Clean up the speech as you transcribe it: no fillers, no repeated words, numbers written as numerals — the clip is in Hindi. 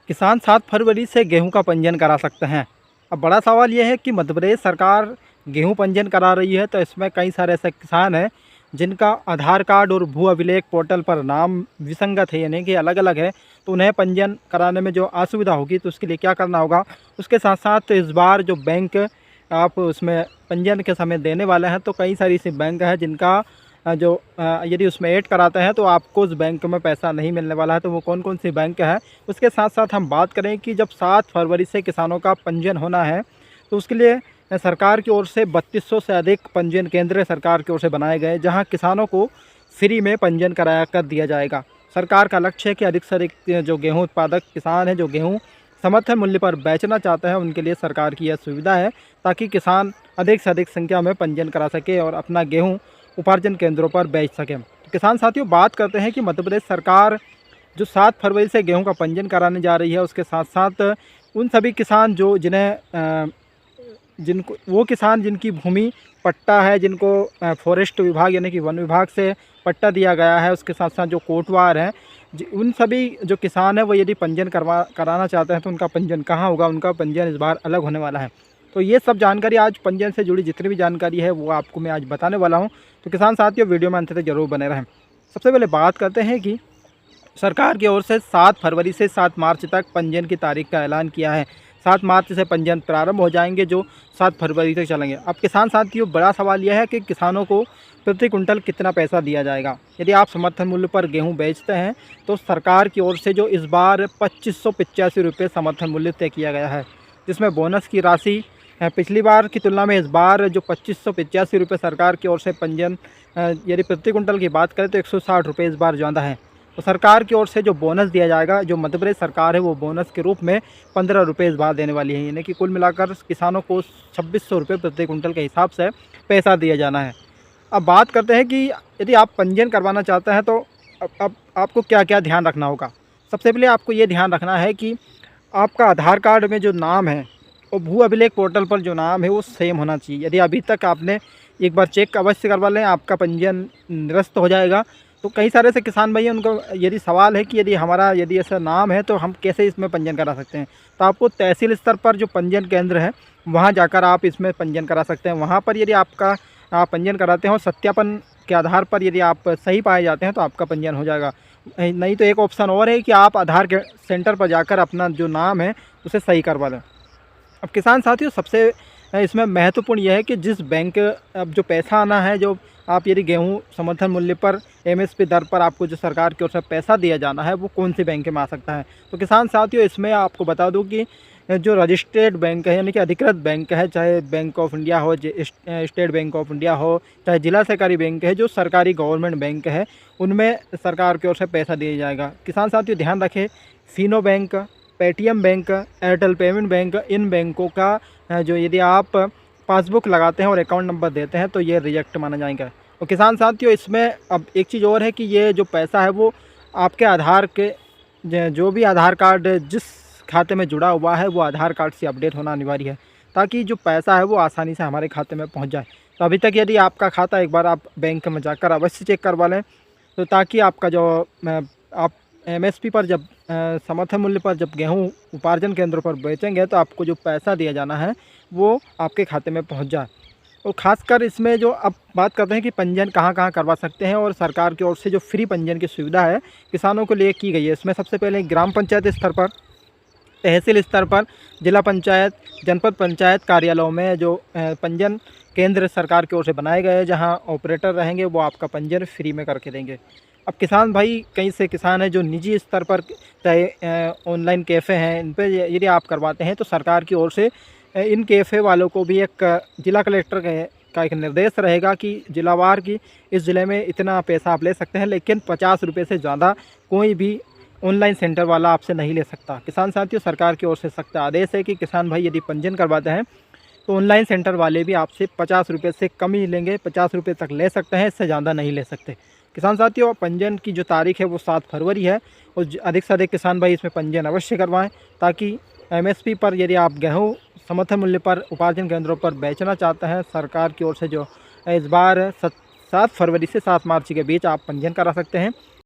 किसान 7 फरवरी से गेहूं का पंजीयन करा सकते हैं। अब बड़ा सवाल यह है कि मध्य प्रदेश सरकार गेहूं पंजीयन करा रही है, तो इसमें कई सारे ऐसे किसान हैं जिनका आधार कार्ड और भू अभिलेख पोर्टल पर नाम विसंगत है, यानी कि अलग अलग है। तो उन्हें पंजीयन कराने में जो असुविधा होगी, तो उसके लिए क्या करना होगा। उसके साथ साथ इस बार जो बैंक आप उसमें पंजीयन के समय देने वाले हैं, तो कई सारी ऐसी बैंक है जिनका यदि उसमें ऐड कराते हैं तो आपको उस बैंक में पैसा नहीं मिलने वाला है। तो वो कौन कौन सी बैंक है, उसके साथ साथ हम बात करें कि जब 7 फरवरी से किसानों का पंजीयन होना है, तो उसके लिए सरकार की ओर से 3200 से अधिक पंजीयन केंद्र सरकार की ओर से बनाए गए, जहां किसानों को फ्री में पंजीयन कराया कर दिया जाएगा। सरकार का लक्ष्य है कि अधिक से अधिक जो गेहूँ उत्पादक किसान हैं, जो गेहूँ समर्थन मूल्य पर बेचना चाहते हैं, उनके लिए सरकार की यह सुविधा है, ताकि किसान अधिक से अधिक संख्या में पंजीयन करा सके और अपना गेहूँ उपार्जन केंद्रों पर बेच सकें। तो किसान साथियों, बात करते हैं कि मध्य प्रदेश सरकार जो 7 फरवरी से गेहूं का पंजीयन कराने जा रही है, उसके साथ साथ उन सभी किसान जो जिनको वो किसान जिनकी भूमि पट्टा है, जिनको फॉरेस्ट विभाग यानी कि वन विभाग से पट्टा दिया गया है, उसके साथ साथ जो कोटवार हैं, उन सभी जो किसान हैं वो यदि पंजीयन कराना चाहते हैं, तो उनका पंजीयन कहाँ होगा। उनका पंजीयन इस बार अलग होने वाला है। तो ये सब जानकारी, आज पंजीयन से जुड़ी जितनी भी जानकारी है वो आपको मैं आज बताने वाला हूँ। तो किसान साथियों, वीडियो में अंत तक जरूर बने रहें। सबसे पहले बात करते हैं कि सरकार की ओर से 7 फरवरी से 7 मार्च तक पंजीयन की तारीख का ऐलान किया है। 7 मार्च से पंजीयन प्रारंभ हो जाएंगे, जो 7 फरवरी तक चलेंगे। अब किसान साथियों, बड़ा सवाल यह है कि किसानों को प्रति कुंटल कितना पैसा दिया जाएगा। यदि आप समर्थन मूल्य पर गेहूं बेचते हैं, तो सरकार की ओर से जो इस बार 2585 रुपये समर्थन मूल्य तय किया गया है, जिसमें बोनस की राशि पिछली बार की तुलना में इस बार जो 2585 रुपये सरकार की ओर से पंजीयन, यदि प्रति कुंटल की बात करें तो 160 रुपये इस बार ज़्यादा है। तो सरकार की ओर से जो बोनस दिया जाएगा, जो मध्य प्रदेश सरकार है, वो बोनस के रूप में 15 रुपये इस बार देने वाली है, यानी कि कुल मिलाकर किसानों को 2600 रुपये प्रति कुंटल के हिसाब से पैसा दिया जाना है। अब बात करते हैं कि यदि आप पंजीयन करवाना चाहते हैं, तो अब आपको क्या क्या ध्यान रखना होगा। सबसे पहले आपको ये ध्यान रखना है कि आपका आधार कार्ड में जो नाम है और भू अभिलेख पोर्टल पर जो नाम है वो सेम होना चाहिए। यदि अभी तक आपने एक बार चेक अवश्य करवा लें, आपका पंजीयन निरस्त हो जाएगा। तो कई सारे ऐसे किसान भाई हैं, उनको यदि सवाल है कि यदि ऐसा नाम है तो हम कैसे इसमें पंजीयन करा सकते हैं। तो आपको तहसील स्तर पर जो पंजीयन केंद्र है, वहाँ जाकर आप इसमें पंजीयन करा सकते हैं। वहाँ पर यदि आप पंजीयन कराते हो, सत्यापन के आधार पर यदि आप सही पाए जाते हैं, तो आपका पंजीयन हो जाएगा। नहीं तो एक ऑप्शन और है कि आप आधार के सेंटर पर जाकर अपना जो नाम है उसे सही करवा लें। अब किसान साथियों, सबसे इसमें महत्वपूर्ण यह है कि जिस बैंक अब जो पैसा आना है, जो आप यदि गेहूं समर्थन मूल्य पर एमएसपी दर पर आपको जो सरकार की ओर से पैसा दिया जाना है, वो कौन सी बैंक में आ सकता है। तो किसान साथियों, इसमें आपको बता दूं कि जो रजिस्टर्ड बैंक है, यानी कि अधिकृत बैंक है, चाहे बैंक ऑफ इंडिया हो, स्टेट बैंक ऑफ इंडिया हो, चाहे जिला सहकारी बैंक है, जो सरकारी गवर्नमेंट बैंक है, उनमें सरकार की ओर से पैसा दिया जाएगा। किसान साथियों, ध्यान रखें, Fino bank, Paytm bank, Airtel payment bank, इन बैंकों का जो यदि आप पासबुक लगाते हैं और अकाउंट नंबर देते हैं, तो ये रिजेक्ट माना जाएगा। तो किसान साथियों, इसमें अब एक चीज़ और है कि ये जो पैसा है वो आपके आधार के जो भी आधार कार्ड जिस खाते में जुड़ा हुआ है, वो आधार कार्ड से अपडेट होना अनिवार्य है, ताकि जो पैसा है वो आसानी से हमारे खाते में पहुंच जाए। तो अभी तक यदि आपका खाता, एक बार आप बैंक में जाकर अवश्य चेक करवा लें, तो ताकि आपका जो आप एमएसपी पर जब समर्थन मूल्य पर जब गेहूं उपार्जन केंद्रों पर बेचेंगे, तो आपको जो पैसा दिया जाना है वो आपके खाते में पहुंच जाए। और ख़ासकर इसमें जो अब बात करते हैं कि पंजीयन कहाँ कहाँ करवा सकते हैं, और सरकार की ओर से जो फ्री पंजीयन की सुविधा है किसानों को लिए की गई है। इसमें सबसे पहले ग्राम पंचायत स्तर पर, तहसील स्तर पर, जिला पंचायत, जनपद पंचायत कार्यालयों में जो पंजीयन केंद्र सरकार की ओर से बनाए गए हैं, जहाँ ऑपरेटर रहेंगे, वो आपका पंजीयन फ्री में करके देंगे। अब किसान भाई, कई से किसान हैं जो निजी स्तर पर, चाहे ऑनलाइन कैफ़े हैं, इन पर यदि आप करवाते हैं, तो सरकार की ओर से इन कैफ़े वालों को भी एक जिला कलेक्टर का एक निर्देश रहेगा कि जिलावार की इस ज़िले में इतना पैसा आप ले सकते हैं, लेकिन 50 रुपये से ज़्यादा कोई भी ऑनलाइन सेंटर वाला आपसे नहीं ले सकता। किसान साथियों, सरकार की ओर से सख्त आदेश है कि किसान भाई यदि पंजीयन करवाते हैं, तो ऑनलाइन सेंटर वाले भी आपसे 50 रुपये से कम ही लेंगे, 50 रुपये तक ले सकते हैं, इससे ज़्यादा नहीं ले सकते। किसान साथियों, पंजीयन की जो तारीख है वो 7 फरवरी है, और अधिक से अधिक किसान भाई इसमें पंजीयन अवश्य करवाएं, ताकि एमएसपी पर यदि आप गेहूँ समर्थन मूल्य पर उपार्जन केंद्रों पर बेचना चाहते हैं, सरकार की ओर से जो इस बार 7 फरवरी से 7 मार्च के बीच आप पंजीयन करा सकते हैं।